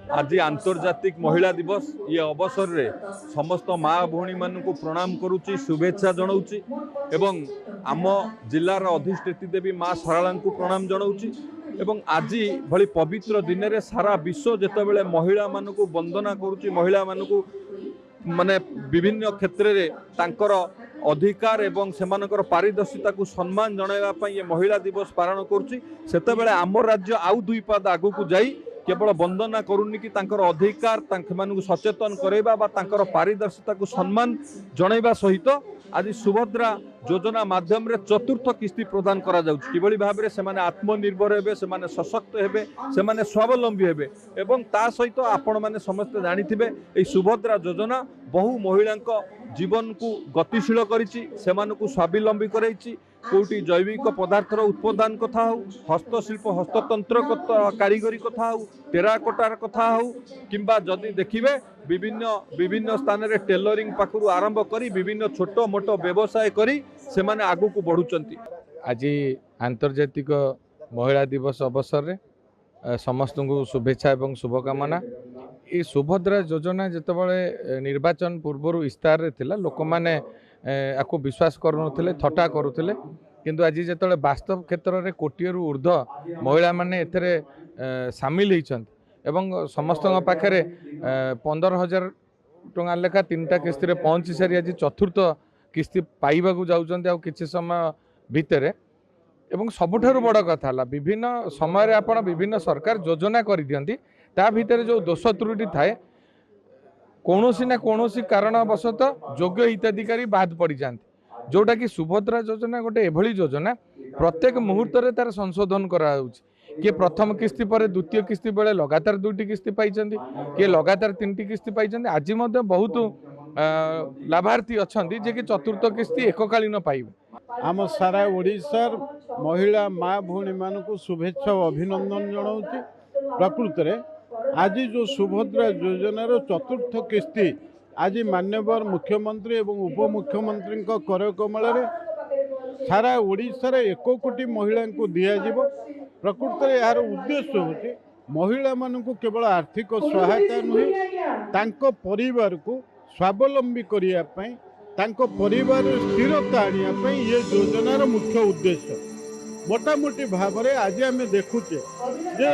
आज आंतर्जातिक महिला दिवस ये अवसर रे समस्त माँ भौणी मानू प्रणाम करुच्ची शुभेच्छा जनाऊँगी एवं आम जिलार अधिष्ठित देवी माँ साराला प्रणाम जनाऊँगी एवं आज भली पवित्र दिन रे सारा विश्व जेतेबेले महिला मानू वंदना करुच्ची महिला मानू माने विभिन्न क्षेत्र रे तांकर अधिकार एवं सेमानकर पारदर्शिता को सम्मान जणाइबा पई ये महिला दिवस पालन करुच्ची सेतेबेले आम राज्य आउ दुई पाद आगु को जाई केवल वंदना करूनी कि तांकर अधिकार तांको सचेतन करैबा बा तांकर पारदर्शिता को सम्मान जणाइबा सहित आज सुभद्रा योजना माध्यम रे चतुर्थ किस्ती प्रदान करा जाउछि किबळी भाबरे सेमाने आत्मनिर्भर हेबे सेमाने सशक्त हेबे सेमाने स्वावलंबी हेबे एवं ता सहित आपण माने समस्त जानिथिबे ए सुभद्रा योजना बहु महिलांक जीवन को गतिशील करिछि सेमानकु स्वावलंबी करैछि कोटी जैविक पदार्थर उत्पादन कथा हो हस्तशिल्प हस्ततंत्र कारीगरी कथा हो टेराकोटार कथा हो किंबा जदि देखिबे विभिन्न स्थान रे टेलरिंग पाखरु आरंभ करी विभिन्न छोट मोट व्यवसाय करी सेमाने आगु को बढ़ुचंती। आज आंतर्जातिक महिला दिवस अवसर रे समस्त को शुभेच्छा एवं शुभकामना। ये सुभद्रा योजना जितेबाला निर्वाचन पूर्व इस्तार रे थिला लोक माने आपको विश्वास करुनथिले थटा करुथिले किंतु आज जिते वास्तव क्षेत्र में कोटियरु ऊर्ध्व महिला माने एथरे सामिल होइछन्ति एवं समस्त पाखे 15,000 टंका लेखा 3टा किस्ती रे पहुँची सारी आज चतुर्थ किस्ती पाइबा को जाउछन्ति आ किछि समय भितरे एवं सबुठारु बड़ कथा ला विभिन्न समय आपण विभिन्न सरकार योजना कर दियंती ता भितर जो दोष त्रुटि थाए कौनसी ना कौनसी कारणवशत योग्य हिताधिकारी बाद पड़ जाती जोटा कि सुभद्रा योजना गोटे एभली योजना प्रत्येक मुहूर्त रे तार संशोधन करा किए प्रथम किस्ती पर द्वितीय किस्ती बेले लगातार 2टी किस्ती पाई किए लगातार 3टी किस्ती पाई आज बहुत लाभार्थी अच्छा जे कि चतुर्थ किस्ती एककालीन पाइबे। आम सारा ओडिशार महिला माँ भौणी मानू शुभेच्छा और अभिनंदन जनाऊँगी। प्रकृत रे आज जो सुभद्रा योजनार चतुर्थ किस्ती आज माननीय मुख्यमंत्री एवं उपमुख्यमंत्री कर कमल सारा ओडिशार 1 कोटी महिला को दिज्व। प्रकृत में यार उद्देश्य होची महिला मानू केवल आर्थिक सहायता नुहे तांको परिवार को स्वावलंबी करने परिवार स्थिरता आने ये योजनार मुख्य उद्देश्य। मोटामोटी भाव में आज आम देखुचे जे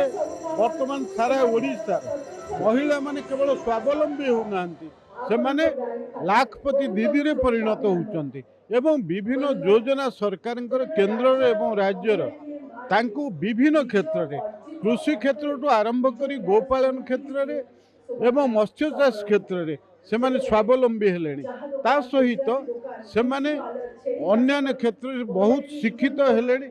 वर्तमान सारा ओडिशा महिला माने केवल स्वावलंबी होना से माने लाखपति दीदी रे परिणत होउचंती एवं विभिन्न योजना सरकार केंद्र एवं राज्यर तांको विभिन्न क्षेत्र में कृषि क्षेत्र तो आरंभ करी गोपालन क्षेत्र में एवं मत्स्य चाष क्षेत्र में से माने स्वावलंबी हेलेनी ता सहित से माने अन्य क्षेत्र में बहुत शिक्षित हेलेनी।